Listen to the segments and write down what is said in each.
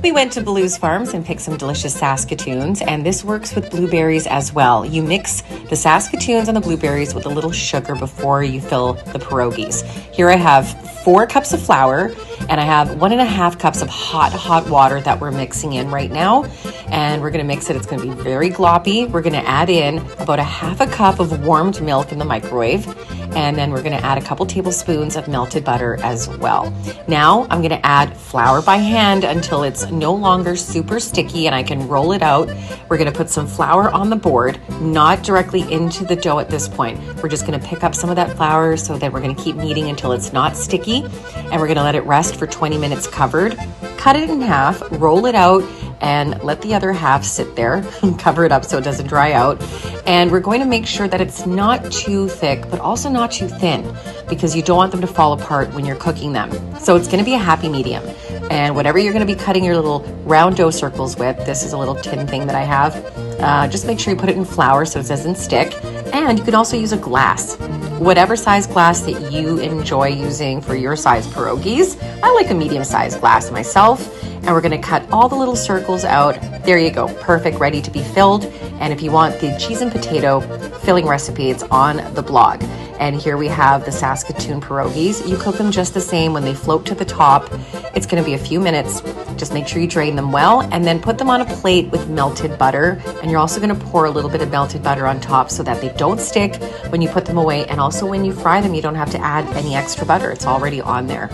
We went to Blue's Farms and picked some delicious Saskatoons, and this works with blueberries as well. You mix the Saskatoons and the blueberries with a little sugar before you fill the pierogies. Here I have 4 cups of flour, and I have 1.5 cups of hot water that we're mixing in right now. And we're gonna mix it. It's gonna be very gloppy. We're gonna add in about 1/2 cup of warmed milk in the microwave. And then we're gonna add a couple tablespoons of melted butter as well. Now I'm gonna add flour by hand until it's no longer super sticky and I can roll it out. We're gonna put some flour on the board, not directly into the dough at this point. We're just gonna pick up some of that flour so that we're gonna keep kneading until it's not sticky. And we're gonna let it rest for 20 minutes covered. Cut it in half, roll it out, and let the other half sit there, cover it up so it doesn't dry out. And we're going to make sure that it's not too thick, but also not too thin, because you don't want them to fall apart when you're cooking them. So it's gonna be a happy medium. And whatever you're gonna be cutting your little round dough circles with, this is a little tin thing that I have, just make sure you put it in flour so it doesn't stick. And you can also use a glass, whatever size glass that you enjoy using for your size pierogies. I like a medium-sized glass myself. And we're gonna cut all the little circles out. There you go, perfect, ready to be filled. And if you want the cheese and potato filling recipe, it's on the blog. And here we have the Saskatoon pierogies. You cook them just the same when they float to the top. It's gonna be a few minutes. Just make sure you drain them well and then put them on a plate with melted butter. And you're also gonna pour a little bit of melted butter on top so that they don't stick when you put them away. And also when you fry them, you don't have to add any extra butter. It's already on there.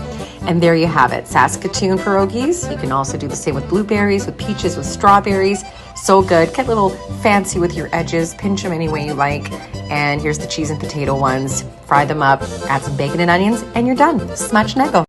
And there you have it, Saskatoon pierogies. You can also do the same with blueberries, with peaches, with strawberries. So good. Get a little fancy with your edges. Pinch them any way you like. And here's the cheese and potato ones. Fry them up, add some bacon and onions, and you're done. Smacznego.